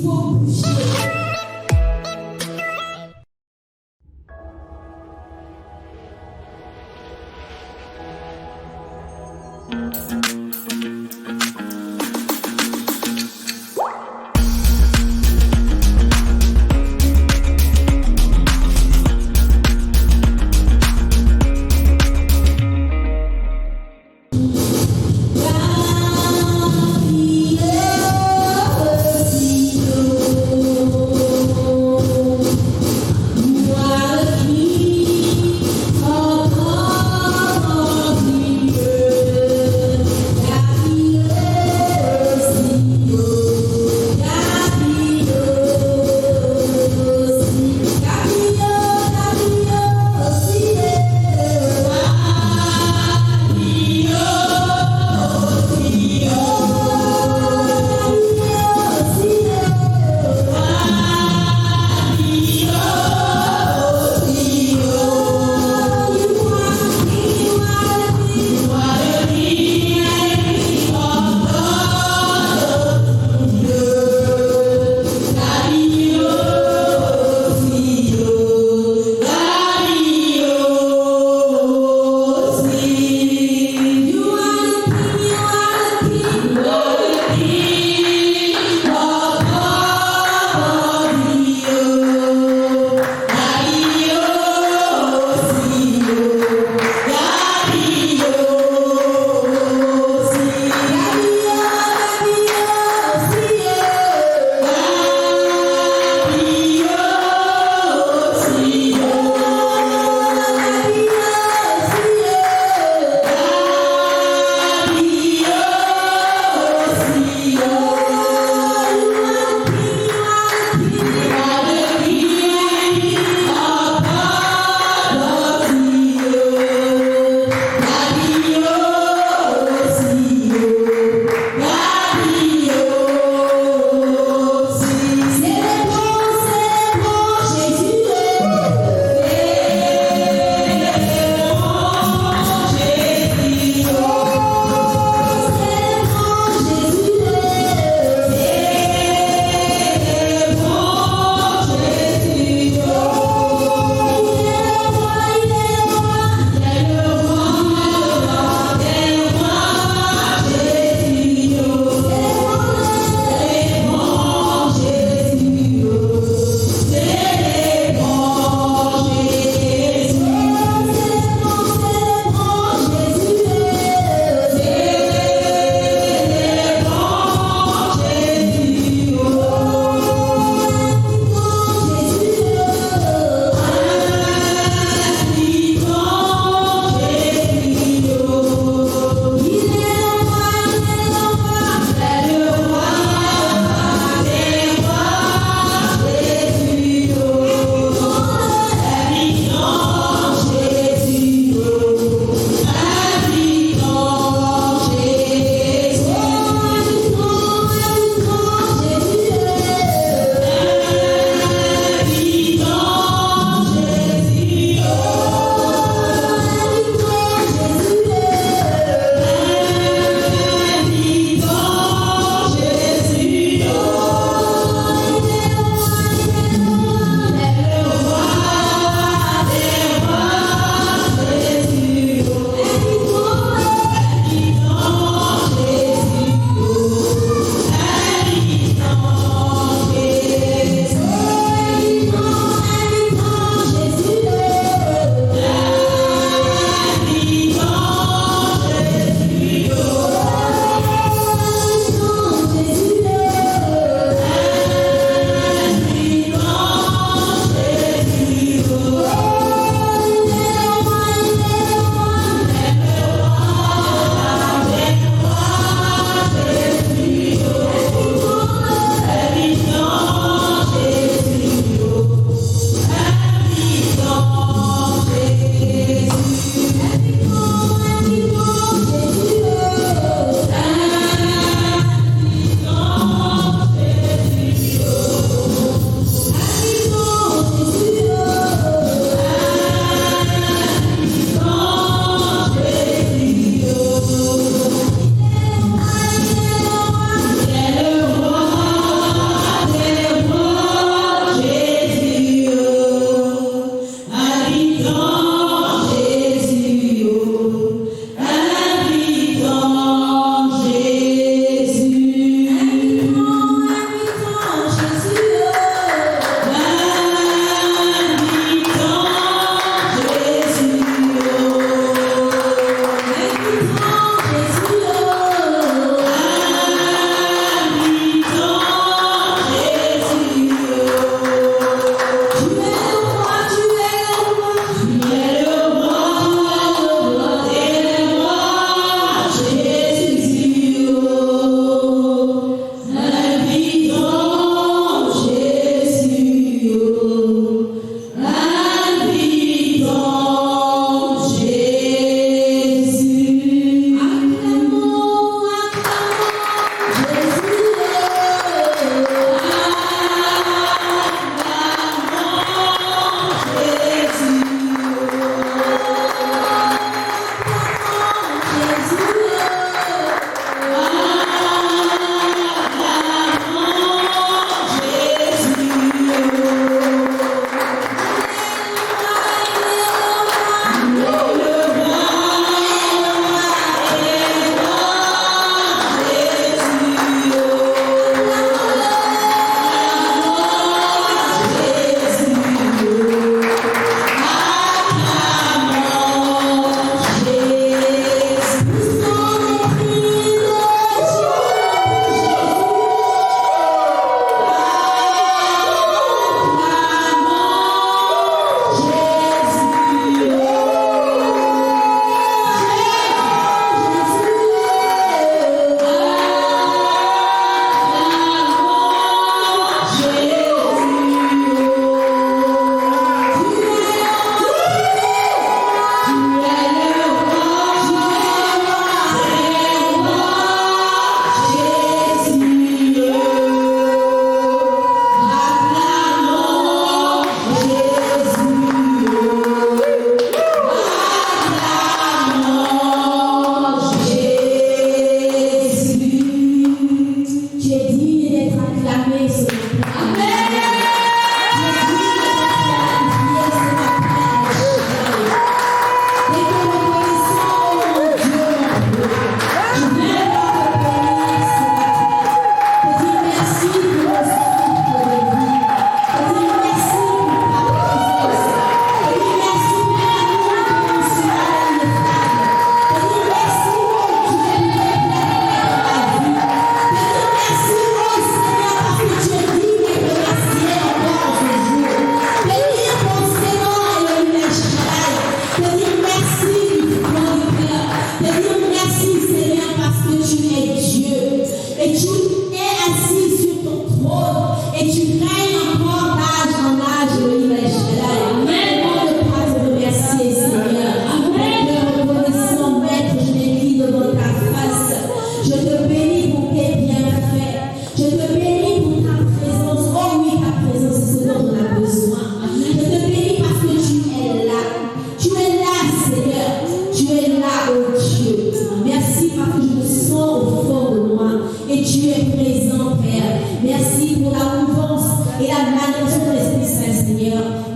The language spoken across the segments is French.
faut bouger.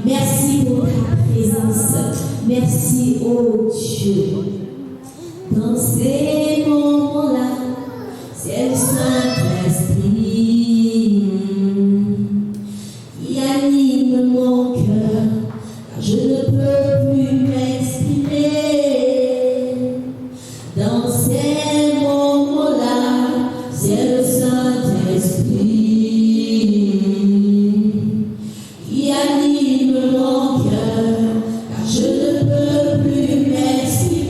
Merci pour ta présence. Merci, oh Dieu. Dans ces moments-là, c'est le Saint-Esprit qui anime mon cœur, car je ne peux plus m'exprimer. Dans ces moments-là, c'est le Saint-Esprit qui anime mon cœur, car je ne peux plus m'exprimer.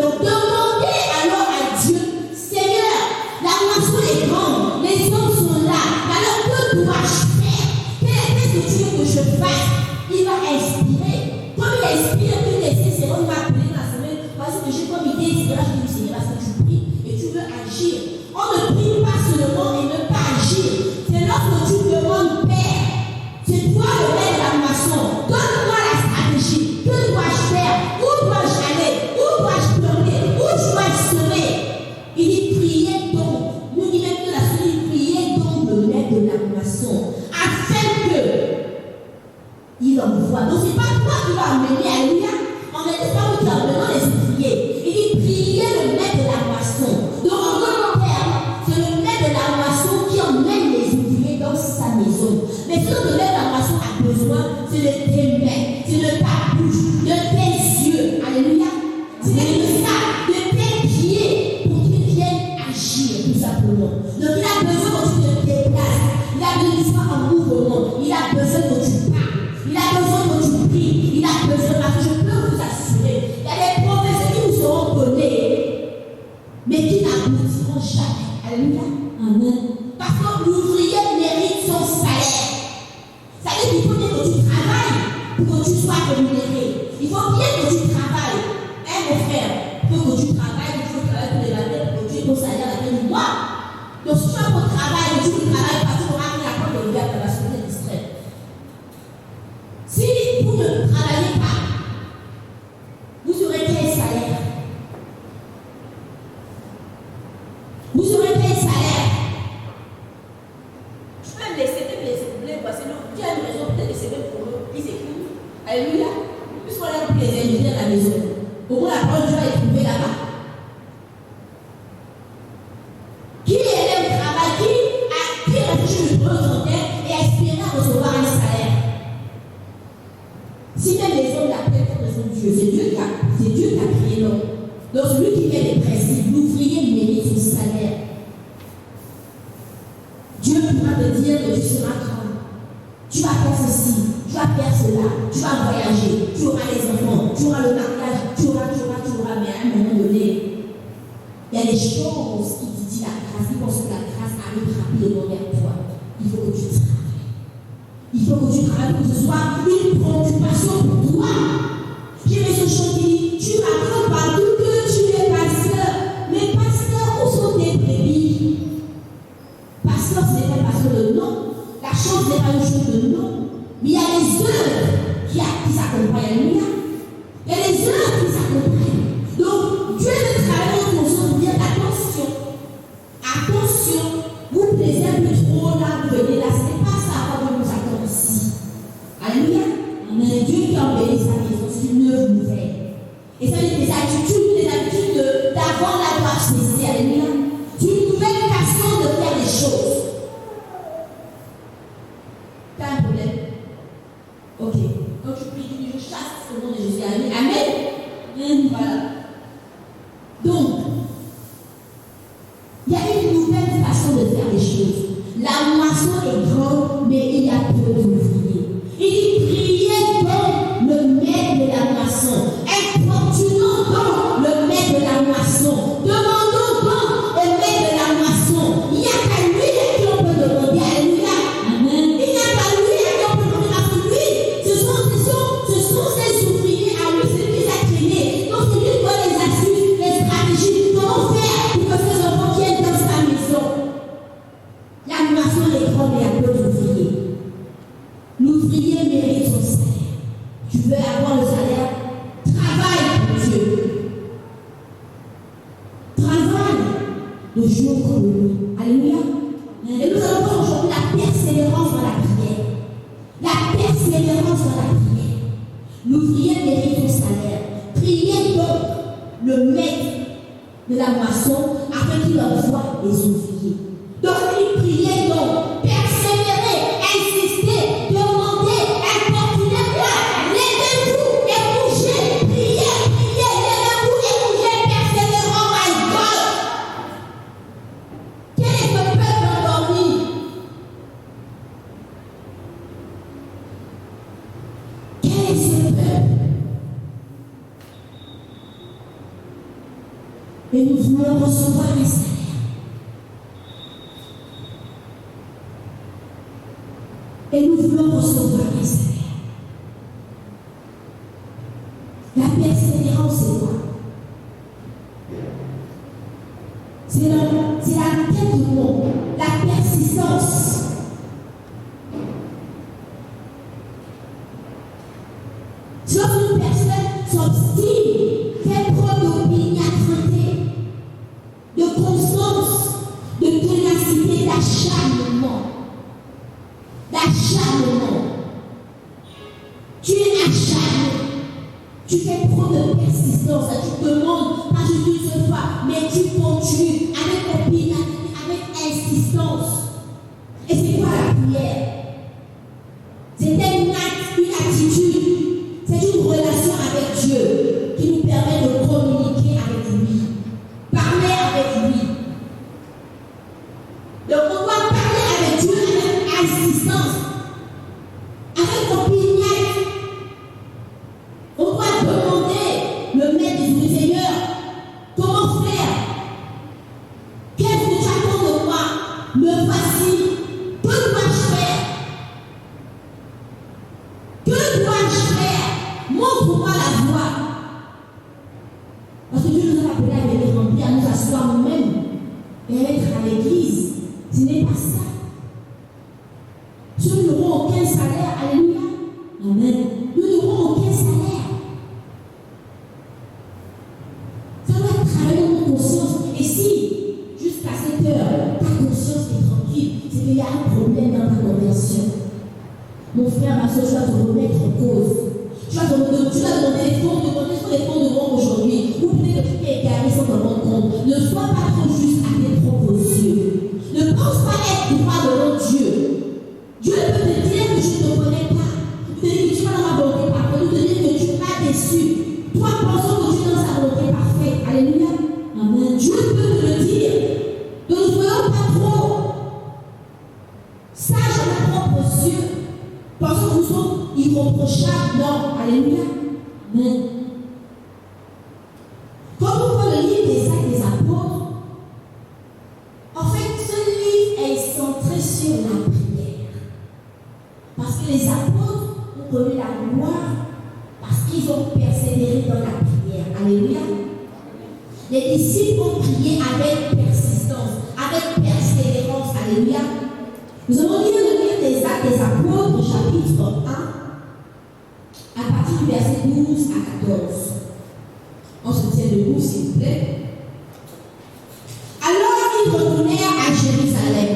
Donc demandez alors à Dieu, Seigneur, la moisson est grande, les hommes sont là, alors que dois-je faire? Qu'est-ce que tu veux que je fasse? Il va inspirer. Comme il inspire, il laisse ses mots m'appeler la semaine. Voici que j'ai comme idée, c'est là que je dis, Seigneur, parce que tu pries et tu veux agir. On ne prie pas seulement et ne pas agir. C'est lorsque tu demandes, Père, c'est toi le maître de la moisson. Donne-moi la stratégie. Que dois-je faire? Où dois-je aller? Où dois-je planter? Où dois-je semer? Il dit, priez donc. Nous dit même que la semaine, priez donc le maître de la moisson. Afin que il envoie. Donc c'est pas toi qui vas amener, alléluia. On ne dit pas où tu as amené les ouvriers. Il dit, priez le maître de la moisson. Donc en d'autres termes, c'est le maître de la moisson qui emmène les ouvriers dans sa maison. Mais ce que le maître de la moisson a besoin, c'est de tes mains, c'est de ta bouche, de tes yeux. Alléluia. C'est de ça, de tes pieds, pour qu'ils viennent agir, tout simplement. Donc il a besoin que tu te déplaces. Il a besoin que tu sois en mouvement. Il a besoin que tu parles. Il a besoin que tu pries. Il a besoin, parce que je peux vous assurer, il y a des prophéties qui vous seront données, mais qui n'aboutiront jamais. Alléluia. Amen. Parce que l'ouvrier mérite son salaire. Ça veut dire qu'il faut bien que tu travailles pour que tu sois rémunéré. Il faut bien que tu travailles. Hein, mon frère, il faut que tu travailles, il faut travailler tous les matins pour que tu aies ton salaire à la fin du mois. Donc si tu as ton travail et tu ne travailles pas, tu n'auras rien à prendre de lever à la société distraite. Si vous ne travaillez pas, vous aurez quel salaire? Vous aurez quel salaire? Je peux me laisser, voici, tu as une raison peut-être de s'aider pour eux, ils écrivent. Alléluia. Puisqu'on a pris les ingénieurs à la maison, au moins la parole de Dieu va être trouvée là-bas. Qui aime le travail, qui réfléchit le boulot de son terre et espère recevoir un salaire? Si même les hommes l'appellent comme raison de Dieu, c'est Dieu qui a créé l'homme. Donc celui qui fait les principes, l'ouvrier mérite son salaire. Dieu pourra te dire que tu seras grand. Tu vas faire ceci, tu vas faire cela, tu vas voyager, tu auras les enfants, tu auras le mariage, tu auras, mais à un moment donné, il y a des choses qui te disent la grâce, qui pensent que la grâce arrive rapidement vers toi. Il faut que tu travailles. Il faut que tu travailles pour que ce soit une préoccupation pour toi. J'ai vu ce chant qui dit, tu racontes partout que tu es pasteur. Mais pasteur, où sont tes brebis? Pasteur, ce n'est pas le pasteur de nom. La chose n'est pas une chose de nom. Mais il y a les œuvres qui s'accompagnent. Alléluia. Il y a les œuvres qui s'accompagnent. Donc, Dieu veut travailler dans ton sens pour dire attention. Attention, vous plaisez un peu trop là, vous venez là. Ce n'est pas ça qu'on nous attend ici. Alléluia. C'est Dieu qui a embelli sa maison. C'est une œuvre nouvelle. Et ça veut dire des habitudes d'avoir la gloire cessée. Alléluia. C'est une nouvelle façon de faire les choses. T'as un problème? Ok. Quand tu pries, je chasse au nom de Jésus. Amen. Voilà. Donc, il y a une nouvelle façon de faire les choses. La moisson est grande, mais il y a peu d'ouvriers. Il dit, priez donc le maître de la moisson. Importunons donc le maître de la moisson. Demandons donc au maître de la moisson. Il n'y a qu'à lui à qui on peut demander. Alléluia. Amen. Il n'y a qu'à lui à qui on peut demander. Parce que lui, ce sont ses ouvriers à lui, c'est lui qui a créé. Donc c'est lui qui donne les astuces, les stratégies. Comment faire pour que ces enfants viennent dans sa maison? La moisson est grande et il y a peu d'ouvriers. L'ouvrier mérite son salaire. Tu veux avoir le salaire? Travaille pour Dieu. Travaille le jour comme le nuit. Alléluia. Et nous allons voir aujourd'hui la persévérance dans la prière. La persévérance dans la prière. L'ouvrier mérite son salaire. Priez donc le maître de la moisson afin qu'il envoie les ouvriers. Donc, il priait donc, persévérer, insister, demander, importuner, levez-vous et bougez, priez, levez-vous et bougez, persévérez, oh my God! Quel est ce peuple endormi? Quel est ce peuple? Et nous voulons recevoir un salaire. Et nous voulons recevoir un salaire. La persévérance, c'est quoi? C'est la quête du monde, la persistance. Si une personne s'obstine, fait preuve d'opiniâtreté, de constance, de ténacité, d'acharnement. Tu es acharné. Tu fais preuve de persistance. Tu demandes pas juste une seule fois, mais tu continues avec opiniâtreté, avec insistance. Et c'est quoi la prière? C'est un acte, une attitude. C'est une relation avec Dieu qui nous permet de communiquer avec lui, parler avec lui. Donc on doit parler avec Dieu avec insistance, avec opiniâtreté. On doit demander le maître du Seigneur, comment faire? Qu'est-ce que tu attends de moi? Me voici. Que dois-je faire? Que dois-je faire? Montre-moi la voie. Parce que Dieu nous a appelés à venir remplir, à nous asseoir nous-mêmes et à être à l'église. Ce n'est pas ça. Nous n'aurons aucun salaire. Alléluia. Amen. Nous n'aurons aucun salaire. Ça doit travailler dans notre conscience. Et si, jusqu'à cette heure, ta conscience est tranquille, c'est qu'il y a un problème dans ta conversion. Mon frère, ma soeur, je dois te remettre en cause. Tu dois demander les fonds de vente aujourd'hui. Ou peut-être que tu t'es égaré sans te rendre compte. Ne sois pas trop juste à tes propres yeux. Ne pense pas être droit devant Dieu. Dieu peut te dire que je ne te connais pas. Il peut te dire que tu vas dans ma volonté parfaite. Il peut te dire que tu n'es pas déçu. Toi, pensons que tu es dans sa volonté parfaite. Alléluia. Amen. Dieu peut te le dire. Donc ne soyons pas trop sages à nos propres yeux. Pensons que nous sommes irréprochables. Non. Alléluia. Amen. Comme on voit le livre des Actes des Apôtres, en fait, ce livre est centré sur la prière. Parce que les apôtres ont connu la gloire parce qu'ils ont persévéré dans la prière. Alléluia. Les disciples ont prié avec persistance, avec persévérance. Alléluia. Nous allons lire le livre des Actes des Apôtres, chapitre 1, à partir du verset 12 à 14. On se tient debout, s'il vous plaît. Alors ils retournèrent à Jérusalem,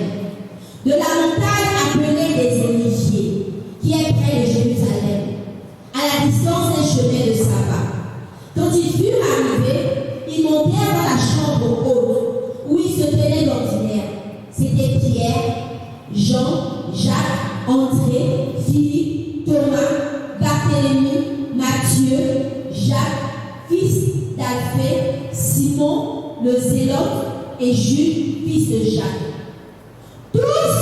de la montagne appelée des Oliviers, qui est près de Jérusalem, à la distance d'un chemin de sabbat. Quand ils furent arrivés, ils montèrent dans la chambre haute, où ils se tenaient d'ordinaire. C'était Pierre, Jean, Jacques, André, Philippe, Thomas, Barthélemy, Matthieu, Jacques, fils d'Alphée, Simon, le Zélote, et Jude, fils de Jacques. Tous,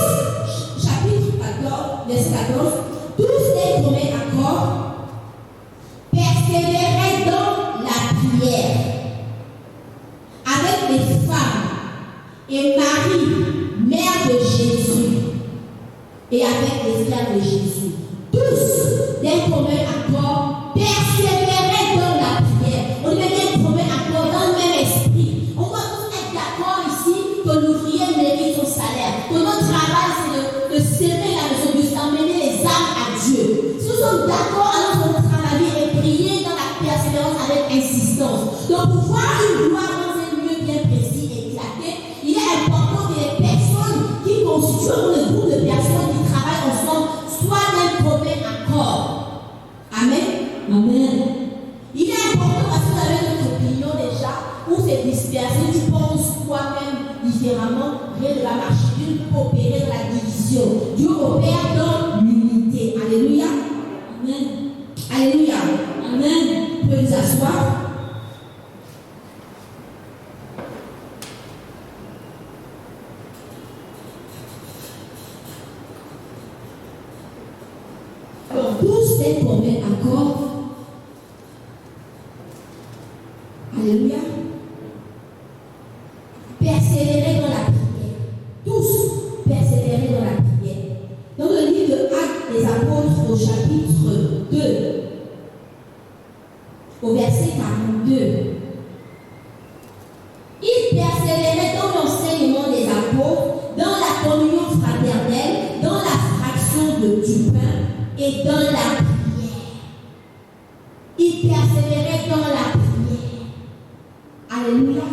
chapitre 14, verset 14, tous d'un commun accord persévéraient dans la prière avec les femmes et Marie, mère de Jésus, et avec les frères de Jésus. Tous d'un commun accord persévéraient dans la prière. On est d'un commun accord dans le même esprit. On va tous être d'accord ici que l'ouvrier mérite son salaire. Que notre travail, c'est de serrer la maison de Dieu, d'emmener les âmes à Dieu. Si nous sommes d'accord, alors on travailler et prier dans la persévérance avec insistance. Donc, pour voir une gloire dans un lieu bien précis et éclaté, il est important que les personnes qui constituent le groupe de personnes qui travaillent ensemble soient d'un commun accord. Amen. Amen. Il est important parce que vous avez notre opinion déjà, où c'est dispersé, tu penses toi-même différemment, rien ne va marcher. Dieu peut opérer dans la division. Dieu opère dans l'unité. Alléluia. Amen. Alléluia. Amen. Vous pouvez vous asseoir. Alors, tous d'un commun accord. Alléluia. 42. Il persévérait dans l'enseignement des apôtres, dans la communion fraternelle, dans la fraction du pain et dans la prière. Il persévérait dans la prière. Alléluia.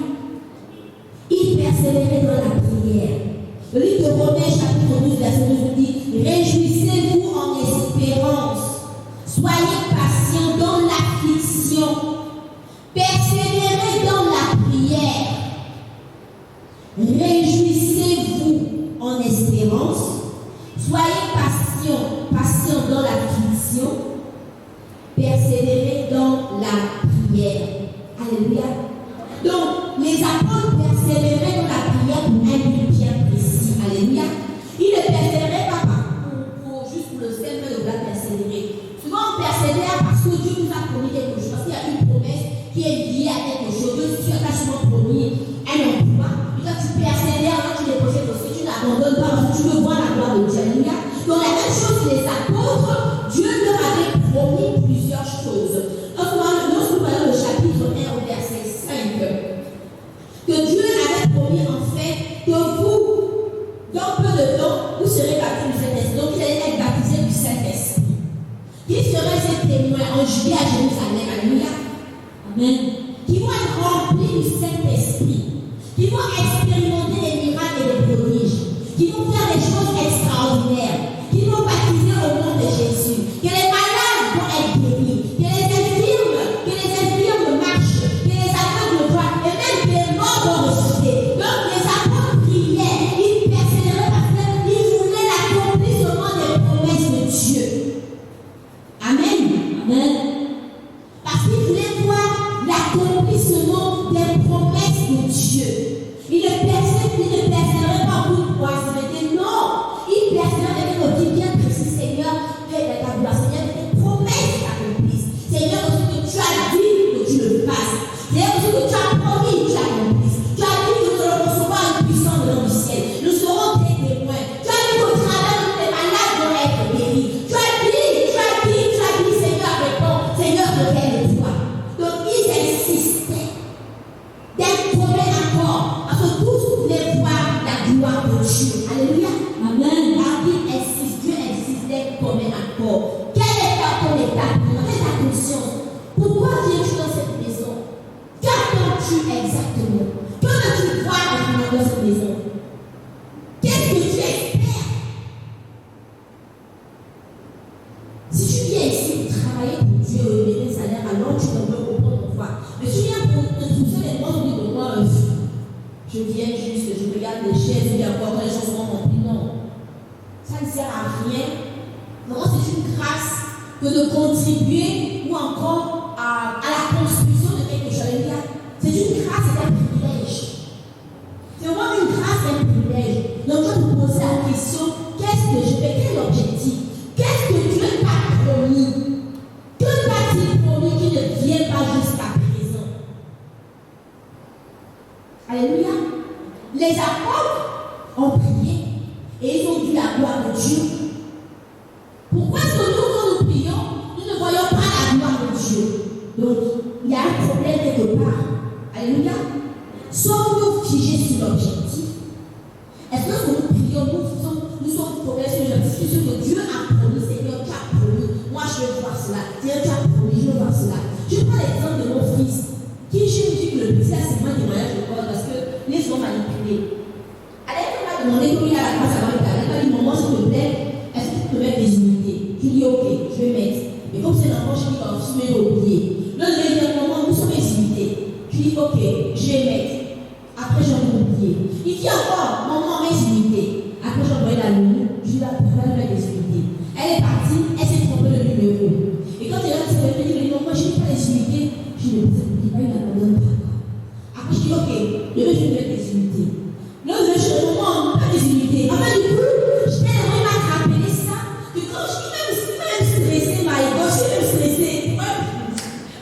Il persévérait dans la prière. Le livre de Romains, chapitre 12, verset 12 dit: réjouissez-vous en espérance, soyez patients dans l'affliction, persévérez dans la prière. Réjouissez-vous en espérance, soyez patients dans l'affliction, persévérez dans la prière. Alléluia. Donc, les apôtres persévéraient dans la prière pour un but bien précis. Alléluia. Ils ne persévéraient pas juste pour le seul fait de vouloir persévérer. Souvent, on persévère parce que Dieu nous a promis quelque chose. Parce qu'il y a une promesse qui est liée à quelque chose. Dieu t'a souvent promis un emploi. Et quand tu persévères, quand tu déposes aussi, tu n'abandonnes pas parce que tu veux voir la gloire de Dieu. Alléluia. Donc, la même chose que les apôtres, Dieu leur avait promis plusieurs choses. Lorsque nous voyons le chapitre 1 au verset 5, que Dieu avait promis en fait que vous, dans peu de temps, vous serez baptisés du Saint-Esprit. Donc, vous allez être baptisés du Saint-Esprit. Qui seraient ces témoins en Judée à Jérusalem? Alléluia. Amen. Qui vont être remplis du Saint-Esprit. Qui vont expérimenter les miracles et les prodiges. Qui vont faire des choses extraordinaires. Qui vont baptiser au nom de Jésus. Que les malades vont être guéris. Que les infirmes marchent. Que les aveugles voient. Et même les morts vont ressusciter. Donc les apôtres priaient. Ils persévéraient parce qu'ils voulaient l'accomplissement des promesses de Dieu. Amen. Amen. Parce qu'ils voulaient voir l'accomplissement des promesses de Dieu. Ils ne persévéraient pas en toute prospérité. Non. Ils persévéraient avec un petit bien précis. Seigneur, fais ta gloire. Seigneur, tes promesses s'accomplissent. Seigneur, aussi que tu as dit que tu le fasses. Seigneur, aussi que tu as promis que tu accomplisses. Tu as dit que nous allons recevoir une puissance de du ciel. Nous serons tes témoins. Tu as dit qu'au travers de les malades vont être guéris. Tu as dit, Seigneur, réponds. Seigneur, révèle-toi. Donc, ils insistaient d'être communs encore. Parce que tous voulaient voir la gloire de Dieu. Alléluia. Amen. La Bible insiste, Dieu insiste d'être commun encore. Quel est ton état? Quelle est ta conscience? Pourquoi viens-tu dans cette maison? Qu'attends-tu exactement? Que veux-tu voir en dans cette maison? Qu'est-ce que tu espères? Si tu viens ici pour travailler pour Dieu et donner un salaire, alors tu ne peux comprendre pourquoi. Mais si tu viens pour instruire les gens, on dit que moi, je viens juste, je regarde les chaises, il y a encore les gens sont remplis. Non. Ça ne sert à rien. Non, c'est une grâce que de contribuer ou encore à la construction de quelque chose. C'est une grâce et un privilège. C'est vraiment une grâce et un privilège. Donc, je vais vous poser la question, qu'est-ce que je fais? Quel est l'objectif? Qu'est-ce que Dieu t'a promis? Que t'a-t-il promis qui ne vient pas jusqu'à présent? Alléluia. Les apôtres ont prié et ils ont vu la gloire de Dieu. Pourquoi est-ce que nous, quand nous prions, nous ne voyons pas la gloire de Dieu? Donc, il y a un problème quelque part. Alléluia. Sommes-nous figés sur l'objectif? Est-ce que quand nous prions, nous sommes focalisés sur l'objectif? Ce que Dieu a promis, Seigneur, tu as promis. Moi, je veux voir cela. Seigneur, tu as promis, je veux voir cela. Je prends l'exemple de mon fils, qui, je me dis que le petit a seulement des moyens de voir parce que les sont manipulés. Alors, il m'a demandé comment il a la grâce à moi. Il m'a dit, maman, s'il te plaît, est-ce que tu peux mettre des unités? Je lui dis, ok, je vais mettre. Mais comme c'est l'enfant, je dis, bah, je vais oublier. Là, je vais dire, maman, nous sommes des unités. Je lui dis, ok, je vais mettre. Après, j'en ai oublié. Il dit encore, maman, mets des unités. Après, j'ai envoyé la lune. Je lui dis, va mettre des unités. Elle est partie, elle s'est trompée le numéro. Et quand elle a dit, elle me dit, maman, je n'ai pas les unités. Je lui dis, il n'abandonne pas. Après, je dis, ok, je vais mettre des unités. Là, je dis, maman, pas des unités. Enfin, du coup, je t'ai vraiment pas rappelé ça. Que quand je suis même stressée, ma ego, je suis même stressée.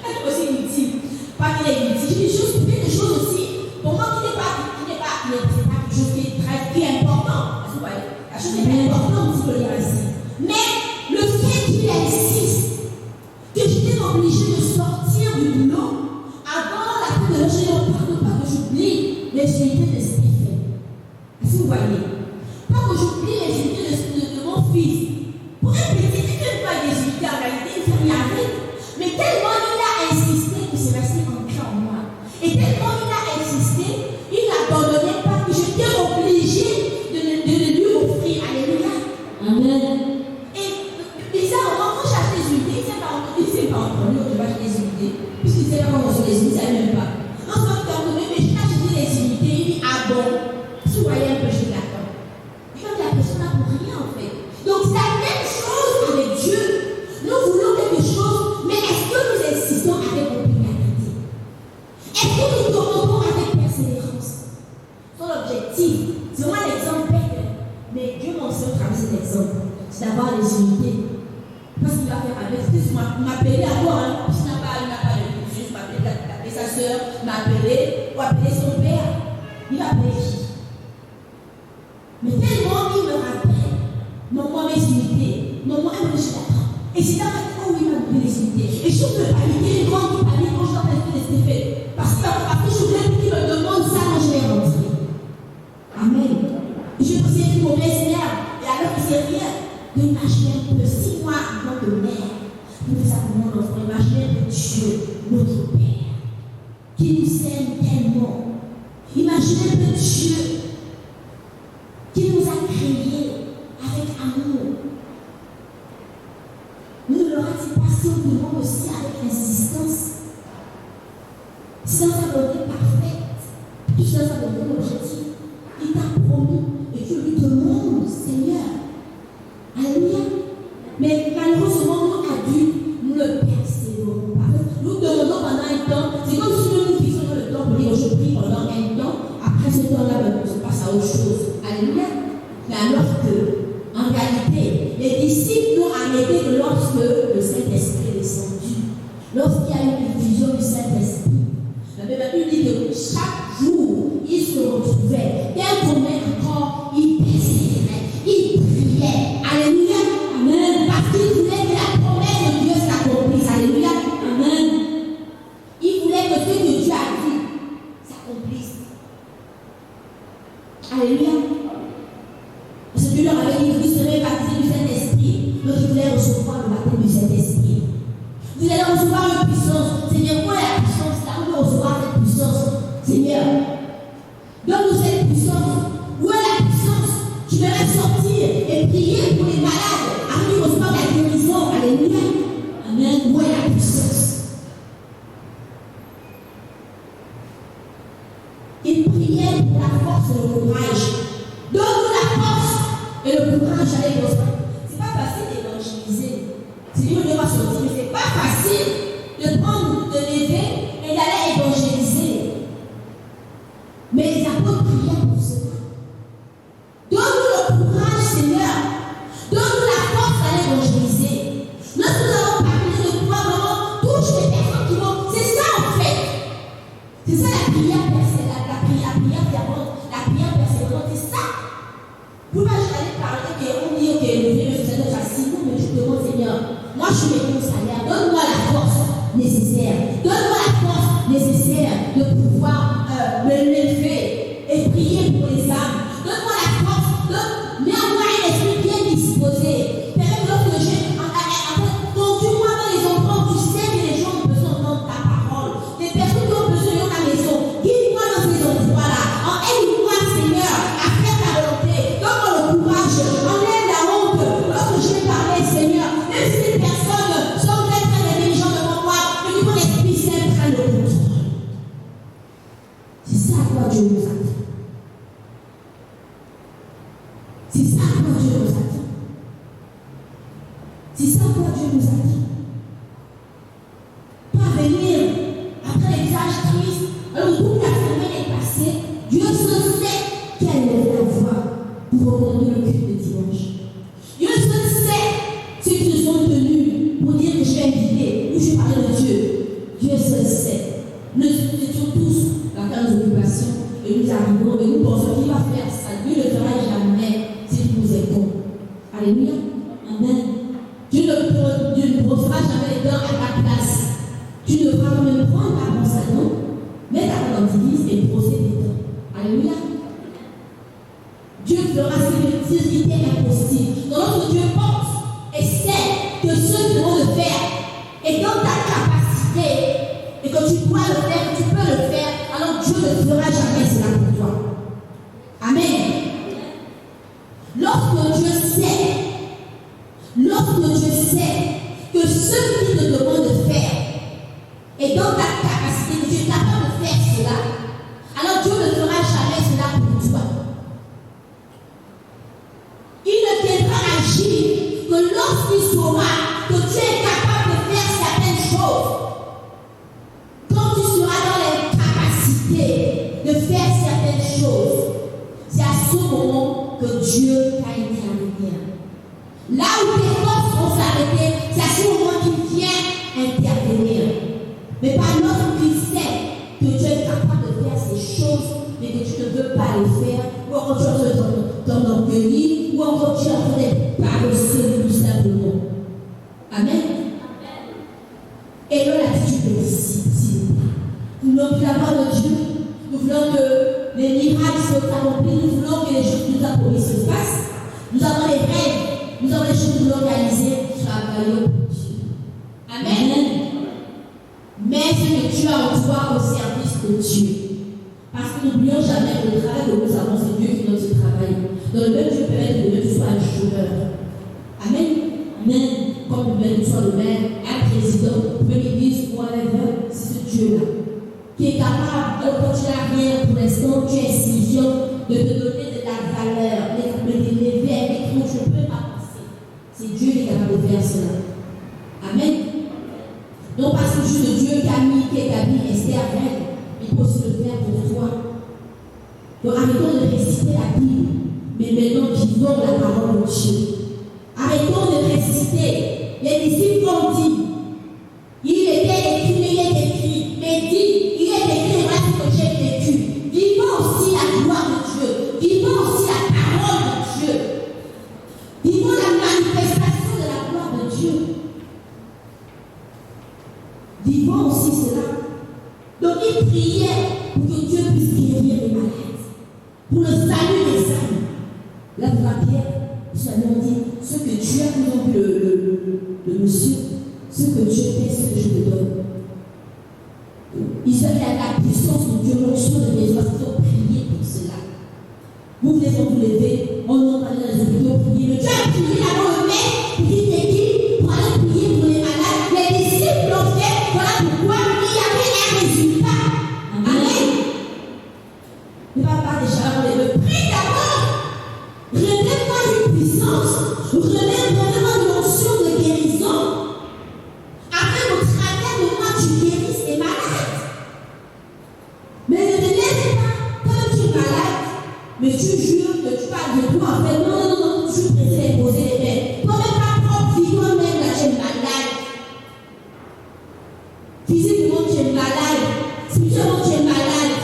Elle est aussi inutile. Pas qu'elle est inutile. Je dis des choses aussi, pour moi, qui n'est pas quelque chose qui est important. Vous voyez, la chose n'est pas importante, vous le dire ici. Mais le fait qu'il insiste, que j'étais obligée de sortir du boulot objectif. C'est moi l'exemple bête. Mais Dieu m'enseigne à travers cet exemple. C'est d'avoir les unités. Parce qu'il va faire avec. Si m'appeler à moi, hein. Si il n'a pas de juste m'appeler sa soeur, m'appeler ou appeler son père. Il va appeler qui? Mais tellement il me rappelle, non, moi mes unités, non, moi je suis d'accord. Et c'est dans ma où il m'a donné les unités. Et je peux paniquer, une grande panique quand je dois faire ce fait. Parce que je voulais qu'il me demande ça quand je vais rentrer. Amen. Et je peux dire une mauvaise mère, et alors que c'est rien. D'imaginer un peu, 6 mois avant de mère, nous avons notre imaginer de Dieu, notre Père, qui nous aime tellement. Imaginez que Dieu, qui nous a créés avec amour, nous l'aura-t-il passé au devant aussi avec insistance, sans sa volonté parfaite, puis sans sa volonté objective. Il t'a promis et tu lui demandes, Seigneur. Alléluia. Mais malheureusement, nous adultes, nous le persévérons pas. Nous demandons pendant un temps, c'est comme si nous fixons le temps pour dire je prie pendant un temps, après ce temps-là, on se passe à autre chose. Alléluia. Mais alors que, en réalité, les disciples n'ont arrêté que lorsque le Saint-Esprit est descendu, lorsqu'il y a eu une vision du Saint-Esprit. La Bible dit que chaque jour, ils se retrouvaient. Dès qu'on met encore, ils persévéraient, ils priaient. Alléluia. Amen. Parce qu'ils voulaient que la promesse de Dieu s'accomplisse. Alléluia. Amen. Ils voulaient que ce que Dieu a dit s'accomplisse. Alléluia. Parce que Dieu leur avait dit que vous serez baptisés du Saint-Esprit. Donc ils voulaient recevoir le baptême du Saint-Esprit. Vous allez recevoir une puissance. Seigneur, où est la puissance là? Où recevoir cette puissance? Seigneur, donne-nous cette puissance. Où est la puissance? Tu devrais sortir et prier pour les malades. Afin de recevoir la guérison. Alléluia. Amen. Où est la puissance? Il priait pour la force et le courage. Donne-nous la force et le courage à aller recevoir. C'est pas facile d'évangéliser. C'est lui qui va sortir, mais c'est pas facile de prendre, de lever et d'aller évangéliser. Mais les apôtres priaient pour cela. Donne-nous le courage, Seigneur. Donne-nous la force d'aller évangéliser. Lorsque nous avons parlé de pouvoir vraiment toucher les personnes qui vont. C'est ça en fait. C'est ça la prière persévérante. La prière persévérante, c'est ça. Vous ne pouvez pas aller parler qu'on dit que le Seigneur est assis. Non, mais je demande, Seigneur, moi je suis mon salaire. Donne-moi la force nécessaire. Donne-moi la force nécessaire de pouvoir me lever et prier pour les âmes. Donne-moi la force. Mets-moi un esprit bien disposé. Permets-moi lorsque j'ai conduis-moi dans les endroits où tu sais que les gens ont besoin d'entendre ta parole. Les personnes qui ont besoin de ta maison. Guide-moi dans ces endroits-là. Aide-moi, Seigneur, à faire ta volonté. Donne-moi le courage. Enlève la honte. Lorsque je vais parler, Seigneur, même si les personnes sont très intelligentes devant moi, mais que mon esprit Saint prenne le contrôle. C'est ça à quoi Dieu nous attend. C'est ça à quoi Dieu nous attend. C'est ça à quoi Dieu nous attend. Pas venir après les visage tristes, alors que toute la semaine est passée, Dieu seul sait quelle est la voie pour reprendre le culte de dimanche. Dieu seul sait ceux qui se sont tenus pour dire que je vais inviter ou je vais parler de Dieu. Dieu seul sait. Nous étions tous dans nos occupations et nous arrivons et nous pensons qu'il va faire ça. Dieu ne le fera jamais s'il nous aidons. Alléluia. Amen. Dieu ne posera jamais les dents à ta place. Tu devras même prendre ta brosse à dents, mettre ta dentifrice et brosser tes dents. Alléluia. Dieu fera ce qui était impossible. Donc lorsque Dieu pense et sait que ce qui vont le faire est dans ta capacité et que tu dois le faire, tu peux le faire, alors Dieu ne fera jamais cela pour toi. Amen. Lorsque Dieu sait que ce qu'il te demande de faire est dans ta capacité, que tu es capable de faire cela, alors Dieu ne fera jamais cela pour toi. Il ne viendra agir que lorsqu'il saura que tu es capable de faire certaines choses. Quand tu seras dans les capacités de faire certaines choses, que Dieu t'a aidé à venir. Là où tes forces vont s'arrêter, c'est à ce moment qu'il vient intervenir. Mais pas l'autre qui sait que Dieu est capable de faire ces choses, mais que tu ne veux pas les faire, ou encore tu es en train de t'enorgueillir, ou encore tu es en train d'être paresseux tout simplement. Amen. Et là, l'attitude de disciple, s'il vous plaît. Nous voulons que la main de Dieu, nous voulons que les miracles soient accomplis, nous voulons que les choses que nous avons promis se fassent. Nous avons les rêves, nous avons les choses que nous voulons réaliser, travaillons pour Dieu. Amen. Mais ce que tu as en toi au service de Dieu. Parce que n'oublions jamais que le travail que nous avons, c'est Dieu qui donne ce travail. Donc le même Dieu permet que tu sois un joueur. Amen. Amen. Comme le soit le maire, un président, premier ministre, whatever, c'est ce Dieu-là qui est capable, quand tu n'as rien pour l'instant, tu es insignifiant, de te donner de la valeur, de t'élever avec qui je ne peux pas passer. C'est Dieu qui est capable de faire cela. Amen. Non parce que juste Dieu qui est établi, Esther avec, il peut aussi le faire pour toi. Donc arrêtons de réciter la Bible, mais maintenant vivons la parole de Dieu. Arrêtons de réciter. Les disciples ont dit, il était écrit, il est écrit, mais dit, il est écrit, voilà ce que j'ai vécu. Vivons aussi la gloire de Dieu, vivons aussi la parole de Dieu, vivons la manifestation de la gloire de Dieu. Vivons aussi cela. Donc il priait pour que Dieu puisse guérir les malades, pour le salut des âmes. Là, vous voyez Pierre, seulement dit, ce que Dieu a dit, le monsieur, ce que Dieu fait, ce que je te donne. Il y a la puissance de Dieu, l'onction de Jésus, parce qu'il faut prier pour cela. Vous voulez vous lever, on n'en parle pas de Dieu, prier. Mais Dieu a prié avant le maire, pour qu'il t'équipe, pour aller prier pour les malades. Les disciples l'ont fait, voilà pourquoi il y avait un résultat. Amen. Ne va pas déjà le prie d'abord. Remets-moi une puissance, remets-moi une onction de guérison. Après, au travers de moi, tu guérisses les malades. Mais ne te laisse pas, quand tu es malade, mais tu jures que tu parles de toi. En fait, non, tu préfères poser les mains. Toi-même, ta propre vie, toi-même, là, tu es malade. Physiquement, tu es malade. Spirituellement, tu es malade.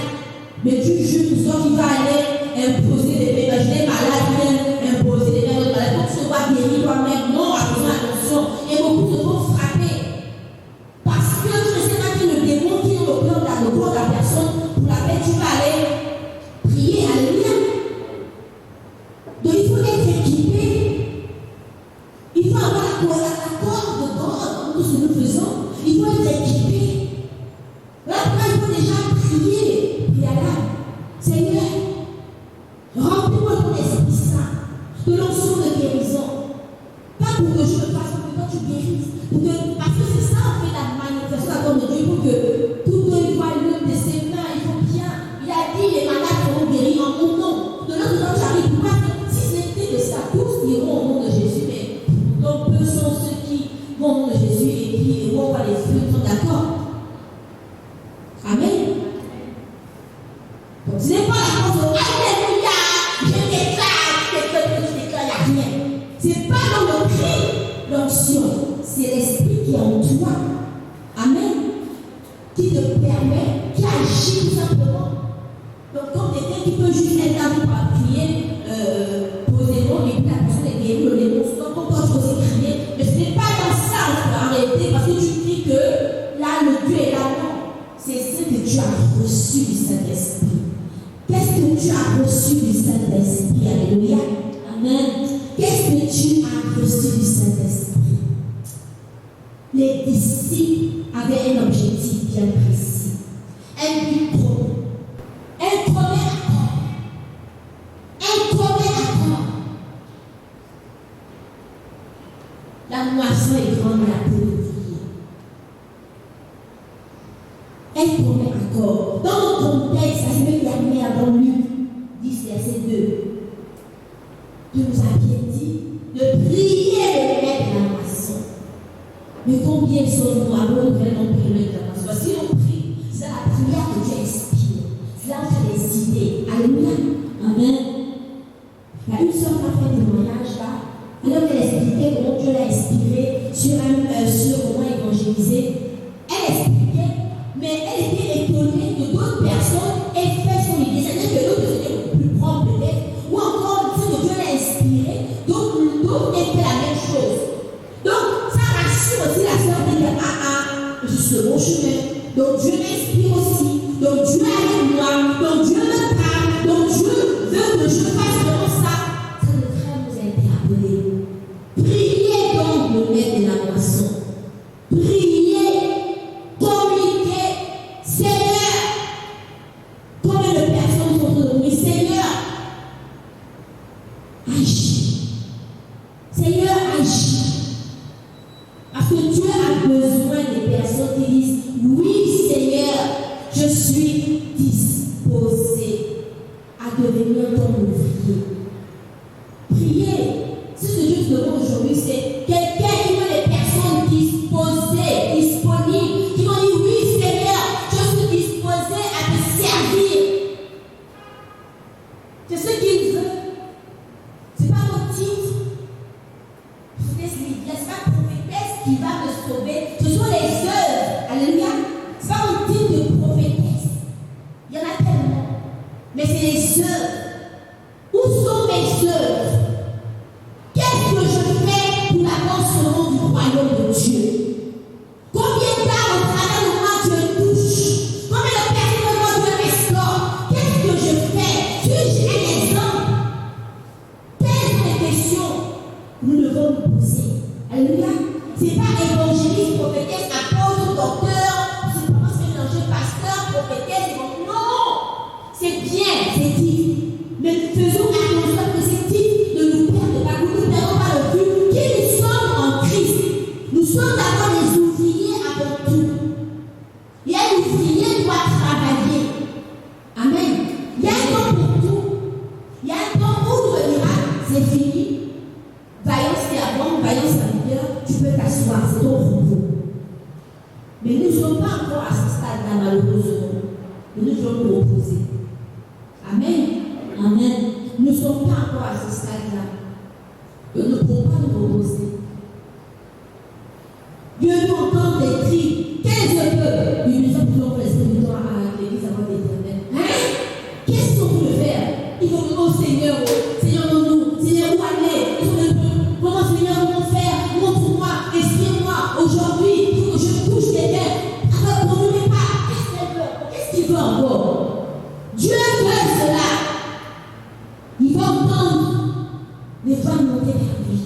Mais tu jures que toi qui vas aller imposer les mains. Je suis malade, viens imposer les mains. Quand tu te vois guérir toi-même, non, attention. Et beaucoup se font frapper. Parce que tu ne sais pas qui le démon, qui est au cœur de la personne, pour laquelle tu vas aller prier. Alléluia. Donc il faut être équipé. Il faut avoir l'accord de God dans tout ce que nous faisons. Il faut être équipé. Là, il faut déjà prier. Préalable. Seigneur, remplis-moi ton Esprit Saint de l'onction de guérison. Pas pour que je me fasse, pour que toi tu guérisses. Parce que c'est ça en fait la manifestation de Dieu. Pour que tout le voit l'œuvre de ses mains, il faut bien. Il a dit les malades seront guéris en mon nom. De l'autre côté, j'arrive pas. Si c'était de ça, tous iront au nom de Jésus. Mais donc peu sont ceux qui vont au nom de Jésus et qui vont voir les fruits, sont d'accord. Amen. Donc ce n'est pas la cause de Alléluia, je déclare, tu déclares, il n'y a rien. Ce n'est pas dans le cri, l'onction, c'est l'esprit qui est en toi. Amen. Qui te permet, qui agit tout simplement. Donc comme quelqu'un qui peut juste être là pour prier, posément, et puis la personne est guérie, le démon, donc on peut aussi crier. Mais ce n'est pas dans ça qu'on peut arrêter, parce que tu dis que là, le Dieu est là, non. C'est ce que tu as reçu du Saint-Esprit. Qu'est-ce que tu as reçu du Saint-Esprit? Alléluia. Amen. Qu'est-ce que tu as reçu du Saint-Esprit? Les disciples avaient un objectif bien précis. Un but commun. Un premier accord. Un premier accord. La moisson est grande, la peau est un premier accord. Dans le contexte, ça se met dernier avant Luc 10, verset 2. Dieu nous a bien dit de prier le maître de la moisson. Mais combien sommes-nous à vraiment prier le maître de la moisson? Parce que si on prie, c'est la prière que Dieu inspire. C'est là où tu as des idées. Alléluia. Amen. Il y a une disposé à devenir ton ouvrier. Prier. Ce que Dieu te demande aujourd'hui, c'est quelqu'un qui veut des personnes disposées, disponibles, qui vont dire oui Seigneur, je suis disposé à te servir. C'est ce qu'il veut. Ce n'est pas mon titre. Prophétesse Lydia, ce n'est pas prophétesse qui va me sauver. Ce sont les œuvres. Alléluia. Ce n'est pas mon titre de prophétesse. Il y en a tellement. Mais c'est les œuvres. Où sont mes œuvres? Qu'est-ce que je fais pour l'avancement du royaume de Dieu? Combien d'âmes au travers de moi Dieu touche? Combien de personnes de moi Dieu restaure? Qu'est-ce que je fais? Suis-je un exemple? Quelles sont les questions que nous devons nous poser? Alléluia. Ce n'est pas évangéliste, prophétesse, apôtre, docteur, c'est pas se mélanger pasteur, prophétesse, non! C'est bien, c'est dit. Mais faisons attention que ces titres ne nous perdent pas, nous ne perdons pas le but qui nous sommes en Christ. Nous sommes d'abord les ouvriers avant tout. Et un ouvrier doit travailler. Amen. Il y a un temps pour tout. Il y a un temps où on dira, c'est fini. Vaillant servant, vaillant serviteur, tu peux t'asseoir, c'est ton repos. Mais nous ne sommes pas encore à ce stade-là, malheureusement. Mais nous devons nous reposer. Amen. Amen. Nous ne sommes pas encore à ce stade-là. Nous ne pouvons pas nous reposer. Dieu nous entend des cris. Qu'est-ce que peut? Nous nous sommes restés du temps à l'église avant l'Éternel. Hein? Qu'est-ce qu'on peut faire? Il faut que, oh Seigneur, Seigneur, nous, Seigneur, où aller? Il faut que, comment Seigneur, comment faire? Montre-moi, exprime-moi. Aujourd'hui, il faut que je touche quelqu'un. Alors, on ne met pas. Qu'est-ce qu'elle veut? Qu'est-ce qu'il veut encore? Dieu veut cela. Il va entendre les femmes monter vers lui.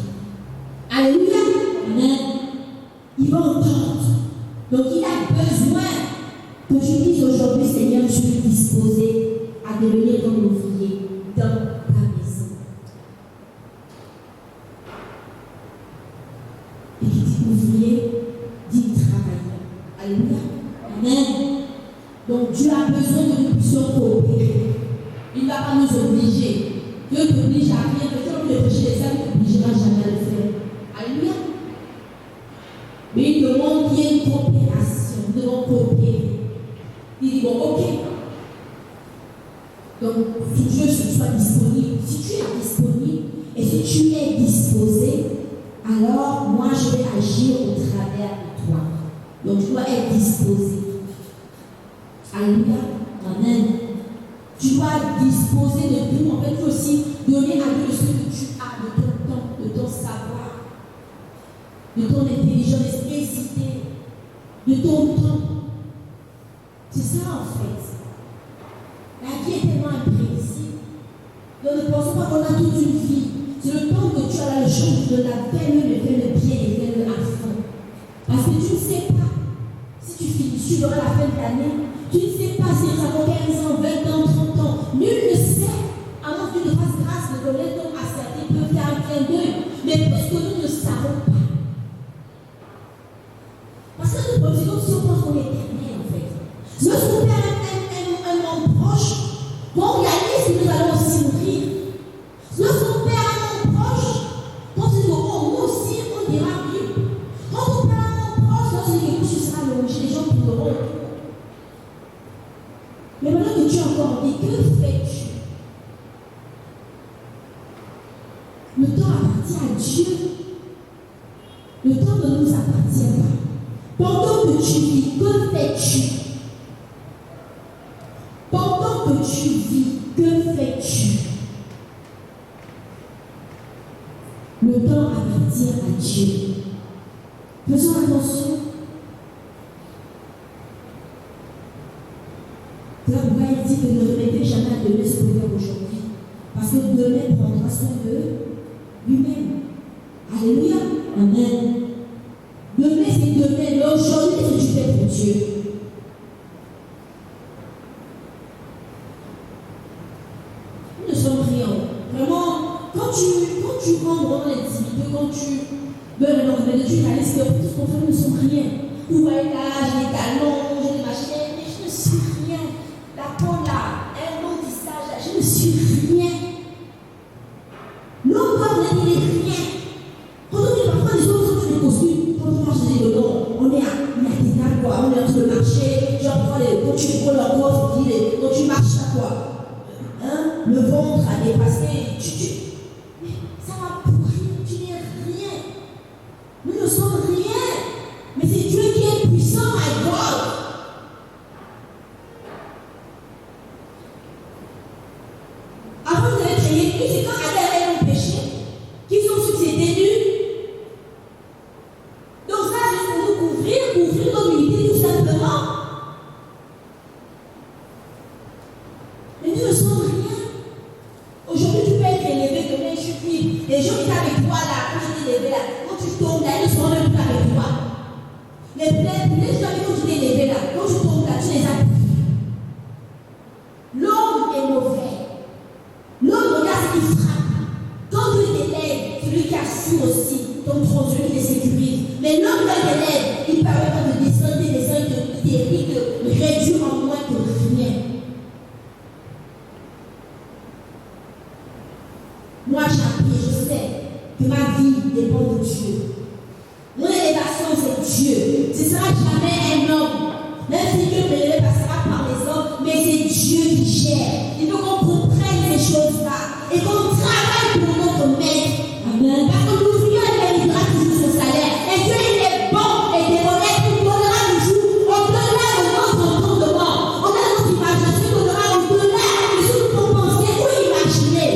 Alléluia. Amen. Il va entendre. Donc il a besoin que je dise aujourd'hui, Seigneur, je suis disposé à devenir ton ouvrier dans ta maison. Et qui dit ouvrier, dit travailleur. Alléluia. Amen. Donc Dieu a besoin que nous puissions coopérer. Il ne va pas nous obliger. Dieu ne t'oblige à rien, que tu le péché des âmes, ne t'obligera jamais à le faire. Alléluia. Mais il demande qu'il y ait une coopération. Nous devons coopérer. Il dit, bon, ok. Donc, si Dieu soit disponible, si tu es disponible et si tu es disposé, alors moi je vais agir au travers de toi. Donc, tu dois être disposé. Alléluia. Amen. Tu dois disposer de tout. En fait, tu dois aussi donner à Dieu ce que tu as, de ton temps, de ton savoir, de ton intelligence, hésiter, de ton temps. C'est ça en fait. La vie est tellement imprévisible. Donc ne pensons pas qu'on a toute une vie. C'est le temps que tu as la chance de la peine, de faire le bien et faire le à fond. Parce que tu ne sais pas si tu finis, tu verras la fin de l'année. Tu ne sais pas si ça va 15 ans, 20 ans, 30 ans. Nul ne sait. Alors que Dieu te fasse grâce de donner ton à certains peuvent faire un clin d'œil. Mais puisque nous ne savons pas. Parce que nous pensons si on pense qu'on est éternel en fait. Lorsqu'on perd un membre proche, on réalise que nous allons aussi mourir. Lorsqu'on perd un membre proche, on se dit, oh, moi aussi, on dira oui. Quand on perd un membre proche, on se dit, tu seras longé, les gens qui t'auront. Mais maintenant que tu as encore dit, que fais-tu? Le temps appartient à Dieu. Le temps ne nous appartient pas. Pendant que tu vis, que fais-tu? Pendant que tu vis, que fais-tu? Le temps appartient à Dieu. Faisons attention. Là, pourquoi il dit que ne remettez jamais à demain ce que vous faites aujourd'hui? Parce que demain prendra soin de lui-même. Alléluia. Amen. Demain, c'est demain. Mais aujourd'hui, ce que tu fais pour Dieu. Nous ne sommes rien. Vraiment, quand tu rentres dans l'intimité, quand tu veux le nom de Dieu, tu réalises que tout ce qu'on fait, nous ne sommes rien. Vous voyez là, j'ai des talons, j'ai des machines, mais je ne suis rien. la peau là, un long tissage là, je ne suis rien. L'homme doit venir rien. Quand on dit parfois les autres sont des costumes, quand on marche dedans, on est à Ténal, quoi, on est en train de marcher, genre quand tu prends leur coffre, quand tu marches là, quoi. Hein? Le ventre a dépassé, ça va pourrir, tu n'es rien. Nous ne sommes rien. Mais c'est Dieu qui est puissant, my God. Avant vous avez créé, c'est quand Adam et Ève ont péché, qu'ils ont su que c'était nus. Donc ça, c'est pour nous couvrir l'humilité tout simplement. Mais nous ne sommes rien. Aujourd'hui, tu peux être élevé, demain je suis libre. Les gens qui sont avec toi là, quand je t'ai élevé là, quand tu tombes là, ils ne seront même plus avec toi. Les gens quand tu t'es élevé là, quand tu tombes là, tu les as vus. L'homme est mauvais. L'homme regarde ce qui frappe. Quand Dieu t'élève, celui qui assure aussi ton trône, celui qui les sécurise. Mais l'homme qui t'élève, il permet pas de descendre, de réduire en moins que rien. Moi, je sais que ma vie dépend de Dieu. Mon élévation, c'est Dieu. Ce ne sera jamais un homme. Même si Dieu me passera par les hommes, mais c'est Dieu qui gère. Il faut qu'on comprenne ces choses-là et qu'on travaille pour notre maître. Amen. Parce que l'ouvrier, il méritera toujours son salaire. Et Dieu, il est bon et déhonnête. Il donnera toujours au-delà de notre entendement, au-delà de notre imagination, il donnera au-delà de ce que vous pensez ou imaginez.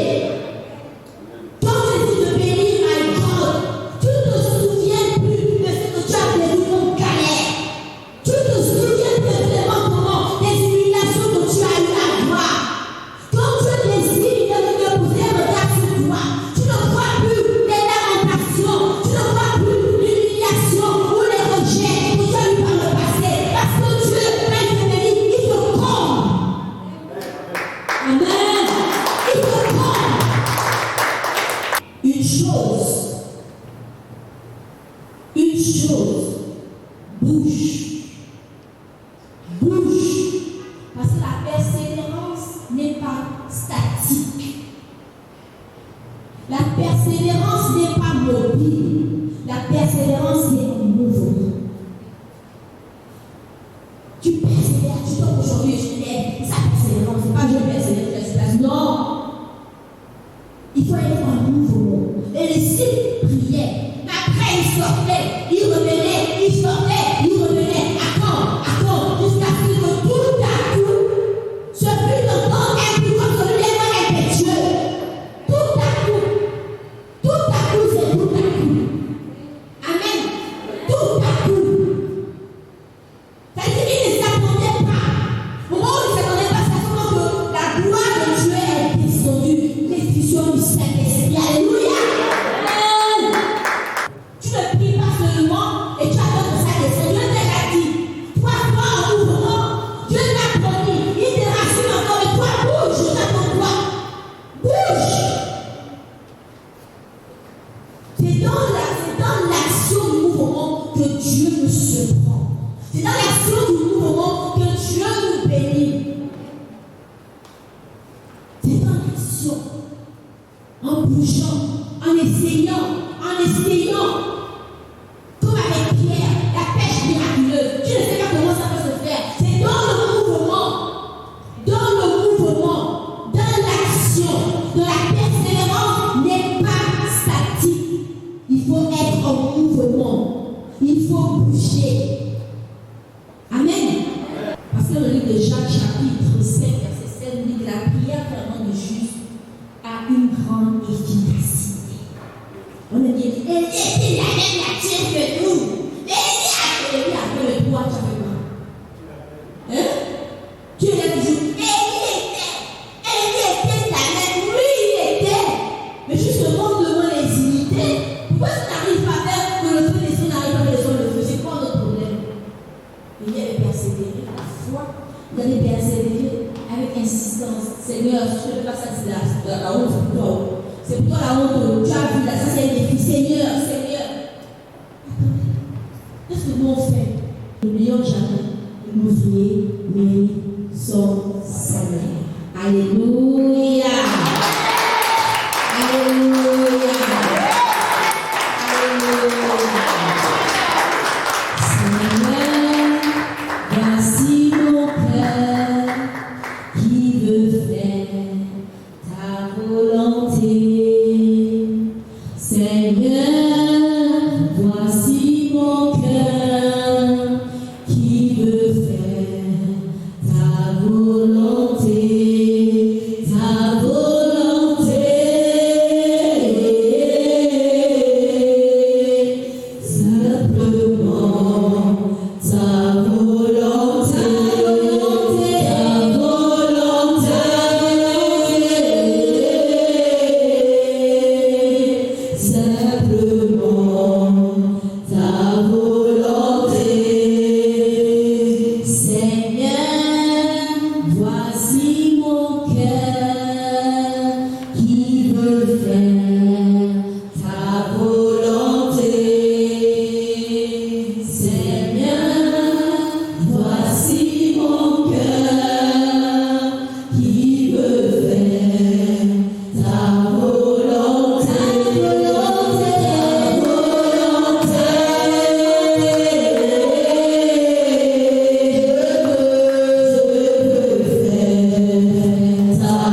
Quand tu dis de bénir, my God, tu ne te souviens plus de ce que tu as vécu comme galère. Tu ne te souviens plus de tes manquements, des humiliations que tu as eu à voir. Quand tu décides de te poser un regard sur toi, tu ne vois plus les lamentations, tu ne vois plus l'humiliation ou les rejets que tu as eu par le passé. Parce que Dieu, quand il te bénit, il te comble. Amen. Il te comble. Une chose, bouge, parce que la persévérance n'est pas statique. La persévérance n'est pas mobile. La persévérance est en mouvement. Tu persévères, tu tombes aujourd'hui, je lève, ça persévérance, c'est pas je persévère, je reste là. Non. Il faut être en mouvement. Et les disciples priaient. Après, ils sortaient, ils revenaient, ils sortaient, ils revenaient. À quand, jusqu'à ce que tout à coup, ce fut le grand impôt comme soulèvement impétueux. Tout à coup, c'est tout à coup. Amen. Tout à coup. C'est-à-dire qu'ils ne s'attendaient pas. Au moment où ils ne s'attendaient pas, c'est comment que la gloire de Dieu est descendue. L'effusion du Saint-Esprit. Alléluia. Tu ne pries pas seulement et tu attends que ça descende. Dieu t'a dit, toi, en mouvement, Dieu t'a promis, il te rassure encore, mais toi, bouge, j'attends toi. Bouge. C'est dans l'action du mouvement que Dieu nous surprend. C'est dans l'action du mouvement que Dieu nous bénit. C'est dans l'action, en bougeant, en essayant. Comme avec Pierre, la pêche miraculeuse. Tu ne sais pas comment ça peut se faire. C'est dans le mouvement, dans l'action, dans la persévérance n'est pas statique. Il faut être en mouvement. Il faut bouger. Amen. Parce que le livre de Jacques, chapitre 5, verset 7, dit que la prière fervente du juste a une grande efficacité. On a dit, Élie était la même nature que nous. Élie a fait le droit, tu as fait quoi? Hein? Tu l'as toujours. Élie était la même. Oui, il était. Mais justement, devant les imiter, pourquoi tu n'arrives pas à faire que le feu des eaux n'arrive pas à faire le feu? C'est quoi notre problème? Il y avait persévéré la foi. Vous allez persévérer avec insistance. Seigneur, je ne fais pas ça, c'est la honte pour toi. C'est pour toi la honte. Tu as vu là, ça c'est un défi. Seigneur. Attendez. Qu'est-ce que nous on fait? N'oublions jamais. L'ouvrier mérite son Alléluia. Alléluia. Alléluia. Seigneur, voici mon cœur qui veut faire ta volonté. Seigneur, voici mon cœur qui veut faire ta volonté. Ta volonté. Simplement ta volonté. Ta volonté. Simplement ta volonté. Seigneur, voici mon cœur qui veut faire ta volonté. Seigneur, voici mon cœur qui veut faire ta volonté. Ta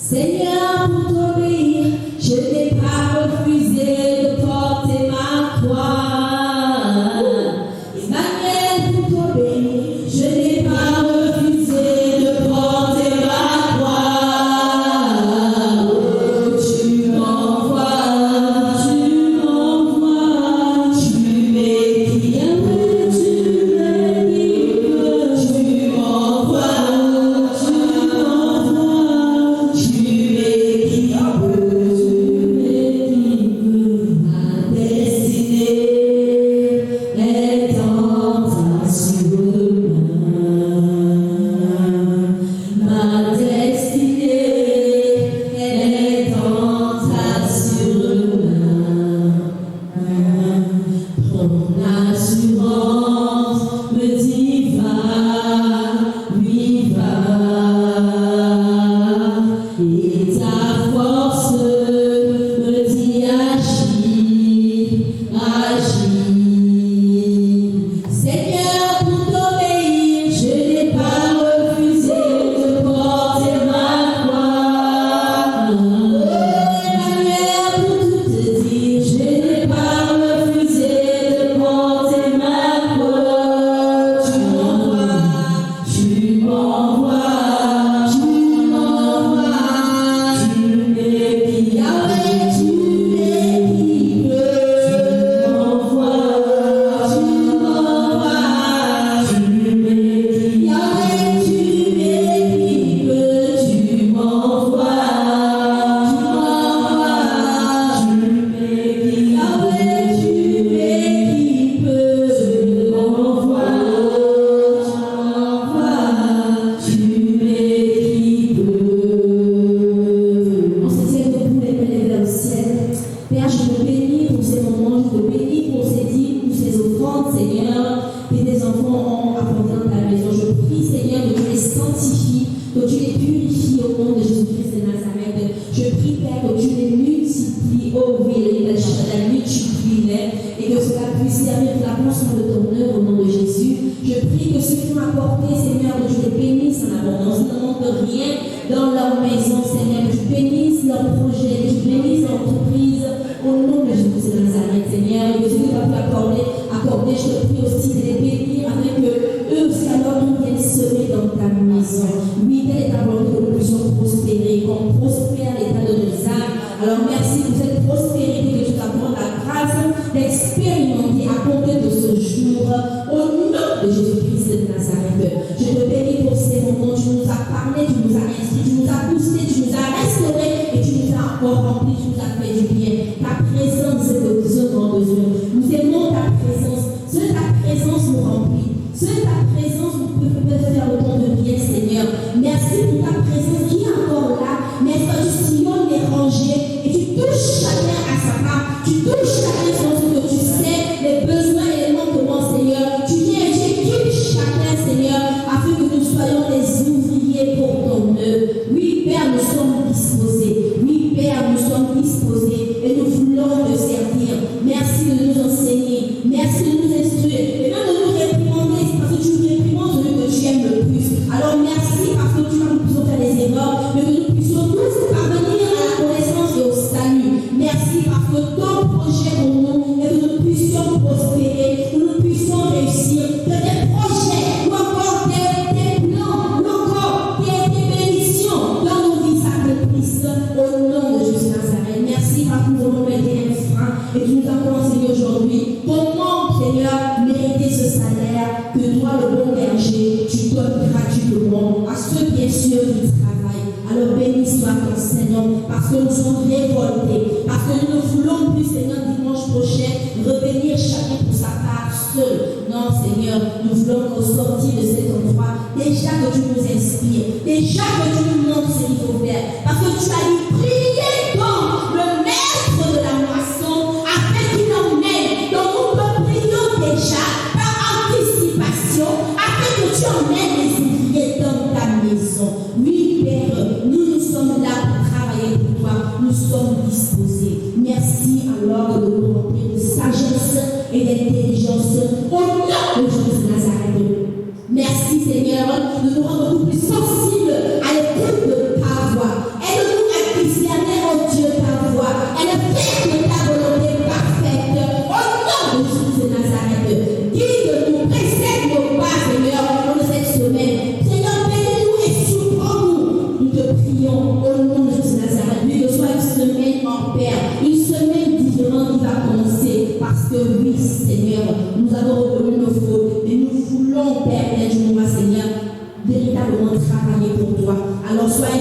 Seigneur, pour t'obéir, je n'ai pas refusé de porter ma croix. Emmanuel, pour t'obéir, je n'ai pas refusé de porter ma croix. Oh, tu m'envoies, tu m'écris, tu m'envoies, Oui, Père, nous sommes là pour travailler pour toi. Nous prions au nom de Jésus Nazareth. Lui que soit une semaine en Père, une semaine différente qui va commencer. Parce que oui, Seigneur, nous avons reconnu nos fautes et nous voulons, Père, du moment, Seigneur, véritablement travailler pour toi. Alors sois